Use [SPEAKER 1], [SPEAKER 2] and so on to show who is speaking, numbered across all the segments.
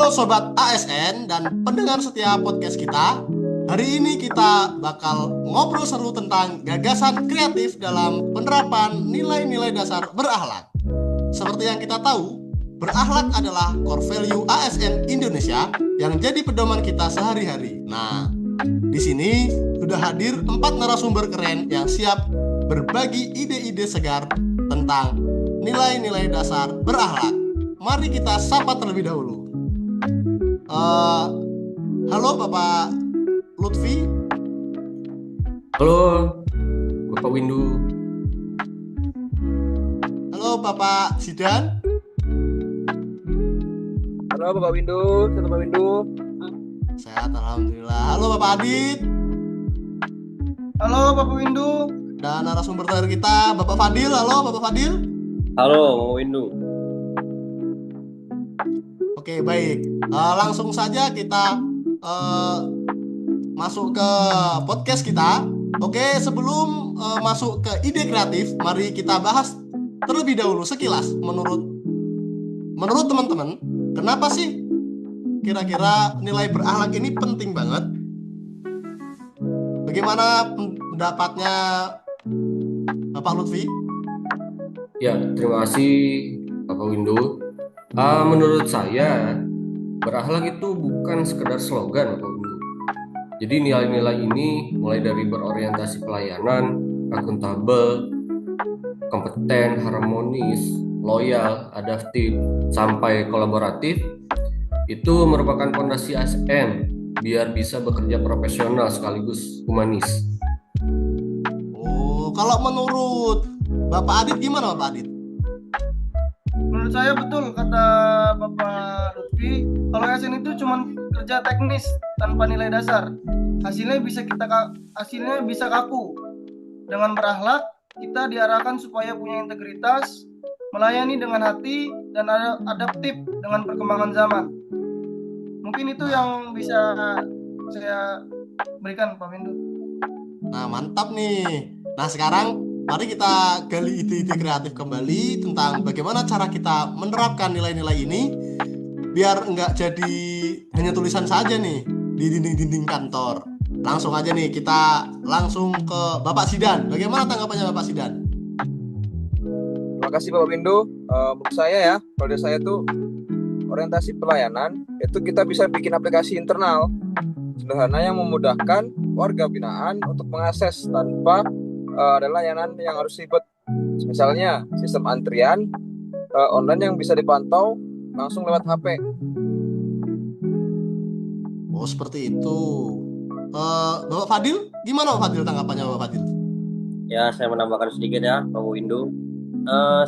[SPEAKER 1] Halo Sobat ASN dan pendengar setia podcast kita. Hari ini kita bakal ngobrol seru tentang gagasan kreatif dalam penerapan nilai-nilai dasar berakhlak. Seperti yang kita tahu, berakhlak adalah core value ASN Indonesia yang jadi pedoman kita sehari-hari. Nah, di sini sudah hadir 4 narasumber keren yang siap berbagi ide-ide segar tentang nilai-nilai dasar berakhlak. Mari kita sapa terlebih dahulu. Halo Bapak Lutfi.
[SPEAKER 2] Halo Bapak Windu.
[SPEAKER 1] Halo Bapak Zidan.
[SPEAKER 3] Halo Bapak Windu, Bapak Windu.
[SPEAKER 1] Sehat alhamdulillah. Halo Bapak Adit.
[SPEAKER 4] Halo Bapak Windu.
[SPEAKER 1] Dan narasumber terakhir kita Bapak Fadil. Halo Bapak Fadil.
[SPEAKER 5] Halo Bapak Windu.
[SPEAKER 1] Oke, baik. Langsung saja kita masuk ke podcast kita. Oke, sebelum masuk ke ide kreatif, mari kita bahas terlebih dahulu sekilas menurut teman-teman, kenapa sih kira-kira nilai berakhlak ini penting banget? Bagaimana pendapatnya Bapak Lutfi?
[SPEAKER 2] Ya, terima kasih Bapak Windu. Menurut saya, berakhlak itu bukan sekedar slogan, Bapak Windu. Jadi nilai-nilai ini mulai dari berorientasi pelayanan, akuntabel, kompeten, harmonis, loyal, adaptif, sampai kolaboratif, itu merupakan fondasi ASN biar bisa bekerja profesional sekaligus humanis.
[SPEAKER 1] Oh, kalau menurut Bapak Adit gimana Bapak Adit?
[SPEAKER 4] Menurut saya betul kata Bapak Lutfi, kalau ASN itu cuma kerja teknis tanpa nilai dasar. Hasilnya bisa kaku. Dengan berakhlak, kita diarahkan supaya punya integritas, melayani dengan hati, dan adaptif dengan perkembangan zaman. Mungkin itu yang bisa saya berikan Pak Windu.
[SPEAKER 1] Nah, mantap nih. Nah, sekarang mari kita gali ide-ide kreatif kembali tentang bagaimana cara kita menerapkan nilai-nilai ini biar enggak jadi hanya tulisan saja nih di dinding-dinding kantor. Langsung aja nih, kita langsung ke Bapak Zidan. Bagaimana tanggapannya Bapak Zidan?
[SPEAKER 3] Terima kasih Bapak Windu. Menurut saya ya, kalau dari saya tuh orientasi pelayanan itu kita bisa bikin aplikasi internal sederhana yang memudahkan warga binaan untuk mengakses tanpa ada layanan yang harus ribet. Misalnya sistem antrian online yang bisa dipantau langsung lewat HP.
[SPEAKER 1] Oh, seperti itu. Bapak Fadil, gimana Bapak Fadil tanggapannya Bapak Fadil?
[SPEAKER 5] Ya, saya menambahkan sedikit ya, Bapak Windu.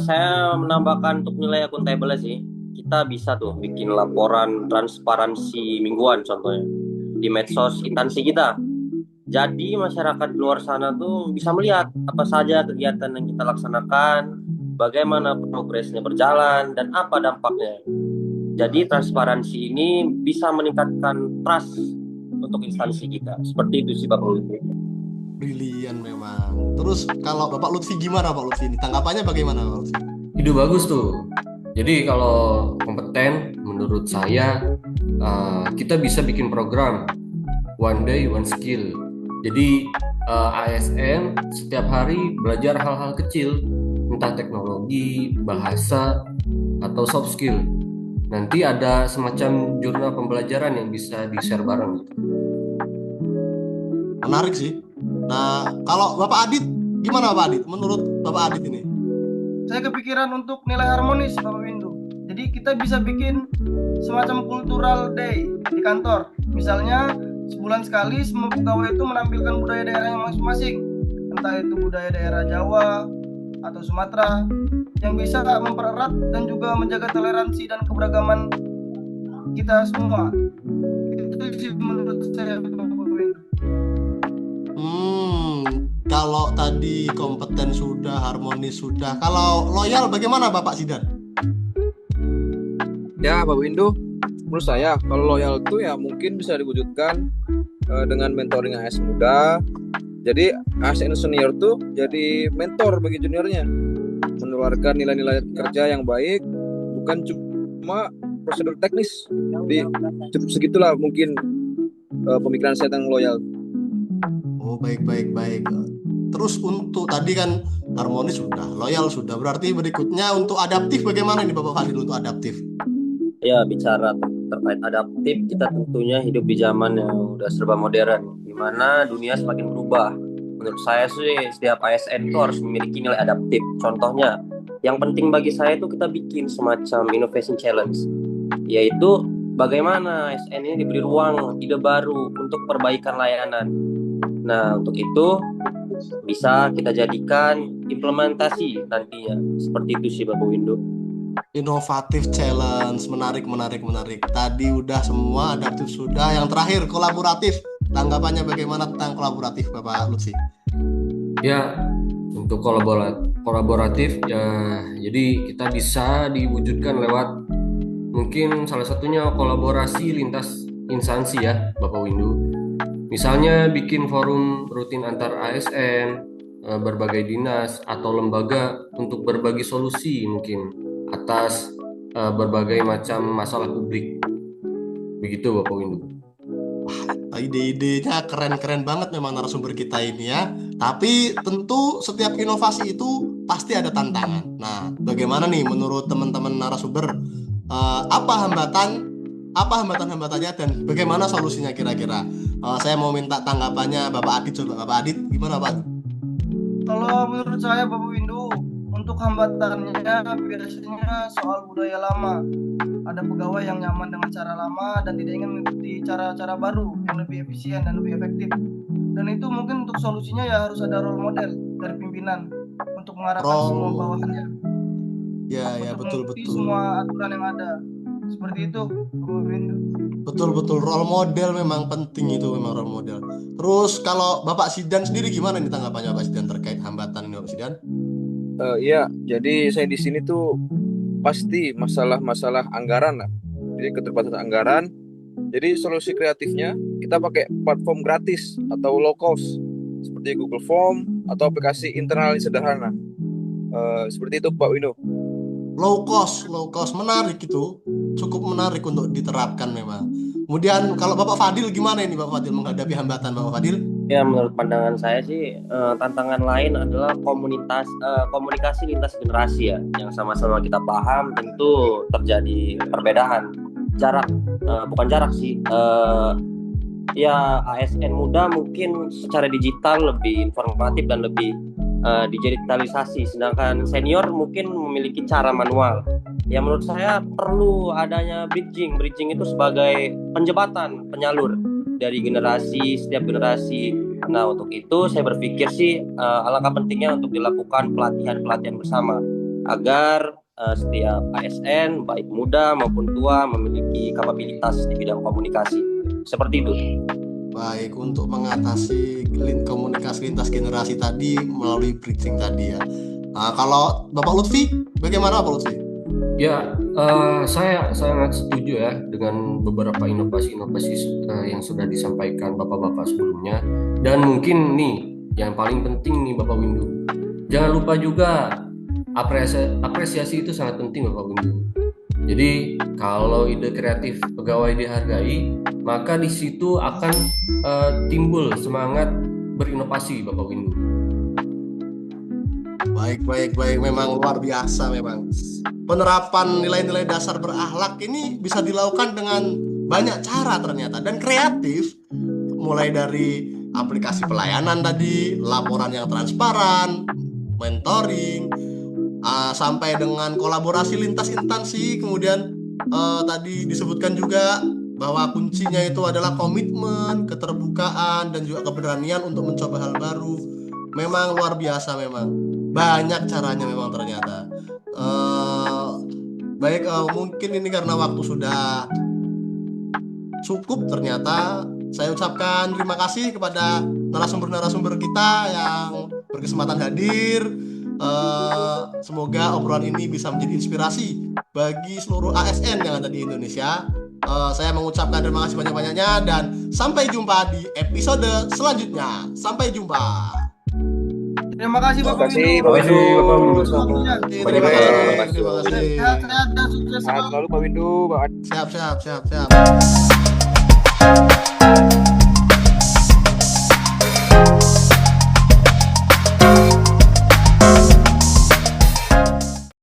[SPEAKER 5] Saya menambahkan untuk nilai akuntabel sih. Kita bisa tuh bikin laporan transparansi mingguan contohnya di medsos instansi kita. Jadi masyarakat di luar sana tuh bisa melihat apa saja kegiatan yang kita laksanakan, bagaimana progresnya berjalan, dan apa dampaknya. Jadi transparansi ini bisa meningkatkan trust untuk instansi kita. Seperti itu sih Bapak Lutfi.
[SPEAKER 1] Brilian memang. Terus kalau Bapak Lutfi gimana Pak Lutfi? Tanggapannya bagaimana Pak Lutfi?
[SPEAKER 2] Ide bagus tuh. Jadi kalau kompeten, menurut saya kita bisa bikin program One Day One Skill. Jadi ASN setiap hari belajar hal-hal kecil, entah teknologi, bahasa, atau soft skill. Nanti ada semacam jurnal pembelajaran yang bisa di-share bareng gitu.
[SPEAKER 1] Menarik sih. Nah, kalau Bapak Adit, gimana Bapak Adit? Menurut Bapak Adit ini?
[SPEAKER 4] Saya kepikiran untuk nilai harmonis Bapak Windu. Jadi kita bisa bikin semacam cultural day di kantor. Misalnya sebulan sekali semua pegawai itu menampilkan budaya daerahnya masing-masing. Entah itu budaya daerah Jawa atau Sumatera, yang bisa mempererat dan juga menjaga toleransi dan keberagaman kita semua. Itu sih menurut saya Bapak Windu.
[SPEAKER 1] Kalau tadi kompeten sudah, harmonis sudah. Kalau loyal bagaimana Bapak Zidan?
[SPEAKER 3] Ya Bapak Windu, menurut saya kalau loyal itu ya mungkin bisa diwujudkan dengan mentoring AS muda. Jadi ASN senior tuh jadi mentor bagi juniornya, menularkan nilai-nilai kerja yang baik, bukan cuma prosedur teknis. Jadi cukup segitulah mungkin pemikiran saya tentang loyal.
[SPEAKER 1] Oh, baik. Terus untuk tadi kan harmonis sudah, loyal sudah. Berarti berikutnya untuk adaptif bagaimana nih Bapak Fadil untuk adaptif?
[SPEAKER 5] Ya, bicara terkait adaptif, kita tentunya hidup di zaman yang udah serba modern, di mana dunia semakin berubah. Menurut saya sih, setiap ASN itu harus memiliki nilai adaptif. Contohnya, yang penting bagi saya itu kita bikin semacam innovation challenge, yaitu bagaimana ASN ini diberi ruang ide baru untuk perbaikan layanan. Nah, untuk itu bisa kita jadikan implementasi nantinya. Seperti itu sih Bapak Windu.
[SPEAKER 1] Inovatif challenge, menarik. Tadi udah semua, adaptif sudah. Yang terakhir kolaboratif. Tanggapannya bagaimana tentang kolaboratif Bapak Lutfi?
[SPEAKER 2] Ya, untuk kolaboratif ya, jadi kita bisa diwujudkan lewat mungkin salah satunya kolaborasi lintas instansi ya Bapak Windu. Misalnya bikin forum rutin antar ASN, berbagai dinas atau lembaga untuk berbagi solusi mungkin atas berbagai macam masalah publik. Begitu Bapak Windu.
[SPEAKER 1] Ide-idenya keren banget memang narasumber kita ini ya. Tapi tentu setiap inovasi itu pasti ada tantangan. Nah, bagaimana nih menurut teman-teman narasumber, apa hambatan-hambatannya dan bagaimana solusinya kira-kira? Saya mau minta tanggapannya Bapak Adit. Coba Bapak Adit, gimana Pak?
[SPEAKER 4] Kalau menurut saya Bapak Windu, untuk hambatannya biasanya soal budaya lama. Ada pegawai yang nyaman dengan cara lama dan tidak ingin mengikuti cara-cara baru yang lebih efisien dan lebih efektif. Dan itu mungkin untuk solusinya ya harus ada role model dari pimpinan untuk mengarahkan semua bawahannya.
[SPEAKER 1] Ya, betul.
[SPEAKER 4] Semua aturan yang ada. Seperti itu, Bapak Windu.
[SPEAKER 1] Betul, role model memang penting, itu memang role model. Terus kalau Bapak Sidan sendiri gimana nih tanggapannya Bapak Sidan terkait hambatan ini Bapak Sidan?
[SPEAKER 3] Iya, jadi saya di sini tuh pasti masalah anggaran lah. Jadi keterbatasan anggaran. Jadi solusi kreatifnya kita pakai platform gratis atau low cost seperti Google Form atau aplikasi internal yang sederhana. Seperti itu Pak Windu.
[SPEAKER 1] Low cost menarik, itu cukup menarik untuk diterapkan memang. Kemudian kalau Bapak Fadil gimana ini Bapak Fadil menghadapi hambatan Bapak Fadil?
[SPEAKER 5] Ya, menurut pandangan saya sih tantangan lain adalah komunikasi lintas generasi ya, yang sama-sama kita paham tentu terjadi perbedaan bukan jarak sih. Ya, ASN muda mungkin secara digital lebih informatif dan lebih digitalisasi, sedangkan senior mungkin memiliki cara manual. Ya, menurut saya perlu adanya bridging itu sebagai penyalur dari setiap generasi. Nah, untuk itu saya berpikir sih alangkah pentingnya untuk dilakukan pelatihan bersama agar setiap ASN baik muda maupun tua memiliki kapabilitas di bidang komunikasi. Seperti itu.
[SPEAKER 1] Baik, untuk mengatasi komunikasi lintas generasi tadi melalui bridging tadi ya. Nah, kalau Bapak Lutfi, bagaimana Bapak Lutfi?
[SPEAKER 2] Ya, saya sangat setuju ya dengan beberapa inovasi-inovasi yang sudah disampaikan Bapak-Bapak sebelumnya. Dan mungkin nih, yang paling penting nih Bapak Windu, jangan lupa juga apresiasi itu sangat penting Bapak Windu. Jadi kalau ide kreatif pegawai dihargai, maka di situ akan timbul semangat berinovasi Bapak Windu.
[SPEAKER 1] Baik, memang luar biasa memang. Penerapan nilai-nilai dasar berakhlak ini bisa dilakukan dengan banyak cara ternyata, dan kreatif, mulai dari aplikasi pelayanan tadi, laporan yang transparan, mentoring, sampai dengan kolaborasi lintas instansi. Kemudian tadi disebutkan juga bahwa kuncinya itu adalah komitmen, keterbukaan, dan juga keberanian untuk mencoba hal baru. Memang luar biasa, memang banyak caranya memang ternyata. Baik, mungkin ini karena waktu sudah cukup ternyata. Saya ucapkan terima kasih kepada narasumber-narasumber kita yang berkesempatan hadir. Semoga obrolan ini bisa menjadi inspirasi bagi seluruh ASN yang ada di Indonesia. Saya mengucapkan terima kasih banyak-banyaknya dan sampai jumpa di episode selanjutnya. Sampai jumpa.
[SPEAKER 4] Terima kasih
[SPEAKER 3] Terima
[SPEAKER 4] Bapak
[SPEAKER 3] kasih
[SPEAKER 4] Windu.
[SPEAKER 3] Pak Windu.
[SPEAKER 2] Bapak Windu.
[SPEAKER 3] Selamat
[SPEAKER 1] Terima kasih. Terima kasih.
[SPEAKER 4] Sehat-sehat dan sukses
[SPEAKER 3] sehat
[SPEAKER 4] selalu.
[SPEAKER 3] selalu Pak Windu. Pak
[SPEAKER 1] Siap.